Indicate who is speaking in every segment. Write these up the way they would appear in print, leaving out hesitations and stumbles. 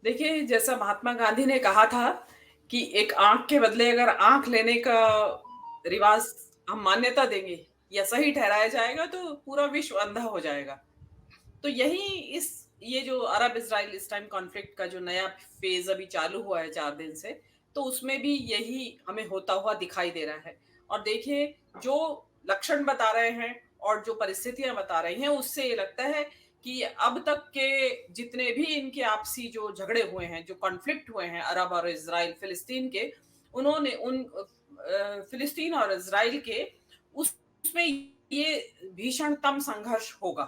Speaker 1: देखिए, जैसा महात्मा गांधी ने कहा था कि एक आँख के बदले अगर आँख लेने का रिवाज हम मान्यता देंगे या सही ठहराया जाएगा तो पूरा विश्व अंधा हो जाएगा। तो यही इस ये जो अरब इज़राइल इस टाइम कॉन्फ्लिक्ट का जो नया फ़ेज़ अभी चालू हुआ है 4 दिन से, तो उसमें भी यही हमें होता हुआ दिखाई दे रहा है। और देखिए, जो लक्षण बता रहे हैं और जो परिस्थितियाँ बता रही हैं, उससे ये लगता है कि अब तक के जितने भी इनके आपसी जो झगड़े हुए हैं, जो कॉन्फ्लिक्ट हुए हैं अरब और इज़राइल, फ़िलिस्तीन के, उन्होंने फ़िलिस्तीन और इज़राइल के उसमें ये भीषणतम संघर्ष होगा।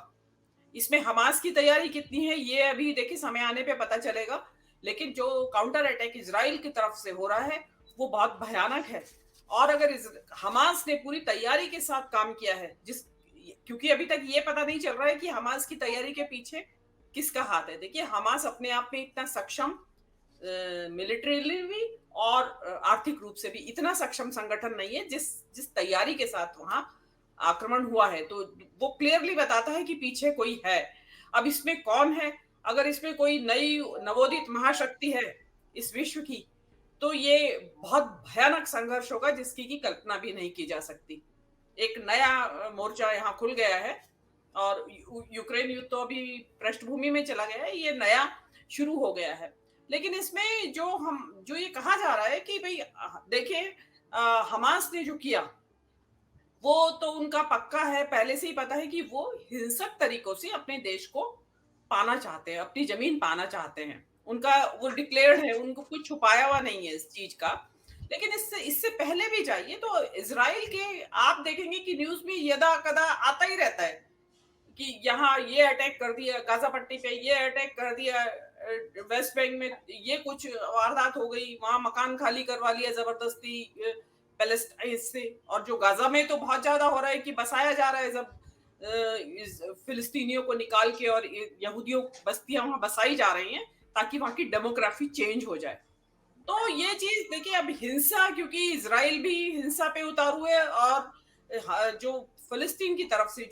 Speaker 1: इसमें हमास की तैयारी कितनी है ये अभी देखिए समय आने पे पता चलेगा। लेकिन जो काउंटर अटैक इज़राइल की तरफ से हो रहा है, वो बहुत भयानक है। और अगर हमास ने पूरी तैयारी के साथ काम किया है, जिस क्योंकि अभी तक ये पता नहीं चल रहा है कि हमास की तैयारी के पीछे किसका हाथ है। देखिए, हमास अपने आप में इतना सक्षम, मिलिट्रीली भी और आर्थिक रूप से भी इतना सक्षम संगठन नहीं है जिस जिस तैयारी के साथ वहां आक्रमण हुआ है। तो वो क्लियरली बताता है कि पीछे कोई है। अब इसमें कौन है? अगर इसमें कोई नई नवोदित महाशक्ति है इस विश्व की, तो ये बहुत भयानक संघर्ष होगा जिसकी की कल्पना भी नहीं की जा सकती। एक नया मोर्चा यहाँ खुल गया है और यूक्रेन युद्ध तो अभी पृष्ठभूमि में चला गया है, ये नया शुरू हो गया है। लेकिन इसमें जो ये कहा जा रहा है कि भई देखिए, हमास ने जो किया, वो तो उनका पक्का है, पहले से ही पता है कि वो हिंसक तरीकों से अपने देश को पाना चाहते हैं, अपनी ज़मीन पाना चाहते हैं। उनका वो डिक्लेयर्ड है, उनको कुछ छुपाया हुआ नहीं है इस चीज़ का। लेकिन इससे इससे पहले भी जाइए तो इज़राइल के आप देखेंगे कि न्यूज़ में यदा-कदा आता ही रहता है कि यहाँ ये अटैक कर दिया, गाज़ा पट्टी पे ये अटैक कर दिया, वेस्ट बैंक में ये कुछ वारदात हो गई, वहाँ मकान खाली करवा लिया ज़बरदस्ती पैलेस्टाइन से। और जो गाज़ा में तो बहुत ज़्यादा हो रहा है कि बसाया जा रहा है जब इस फिलिस्तीनियों को निकाल के और यहूदियों बस्तियाँ वहाँ बसाई जा रही हैं ताकि वहाँ की डेमोग्राफी चेंज हो जाए। तो ये चीज़ देखिए, अब हिंसा, क्योंकि इज़राइल भी हिंसा पे उतारू है और जो फ़लस्तीन की तरफ से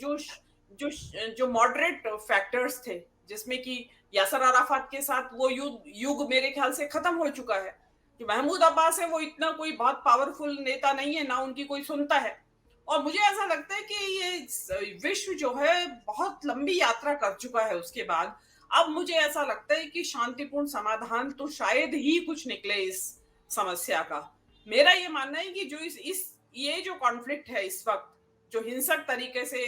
Speaker 1: जो मॉडरेट फैक्टर्स थे, जिसमें कि यासर अराफात के साथ वो युग मेरे ख्याल से खत्म हो चुका है। जो महमूद अब्बास है वो इतना कोई बहुत पावरफुल नेता नहीं है, ना उनकी कोई सुनता है। और मुझे ऐसा लगता है कि विश्व जो है बहुत लंबी यात्रा कर चुका है उसके बाद। अब मुझे ऐसा लगता है कि शांतिपूर्ण समाधान तो शायद ही कुछ निकले इस समस्या का। मेरा ये मानना है कि जो इस ये जो कॉन्फ्लिक्ट है इस वक्त, जो हिंसक तरीके से,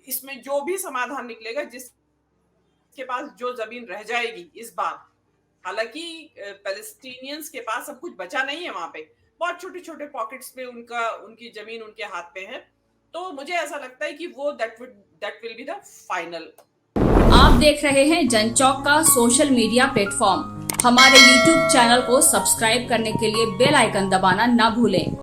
Speaker 1: इसमें जो भी समाधान निकलेगा, जिसके पास जो जमीन रह जाएगी इस बार, हालांकि पैलेस्टीनियंस के पास अब कुछ बचा नहीं है, वहां पे बहुत छोटे छोटे पॉकेट्स में उनकी जमीन उनके हाथ पे है। तो मुझे ऐसा लगता है कि वो that will be the final.
Speaker 2: आप देख रहे हैं जनचौक का सोशल मीडिया प्लेटफॉर्म। हमारे YouTube चैनल को सब्सक्राइब करने के लिए बेल आइकन दबाना ना भूलें।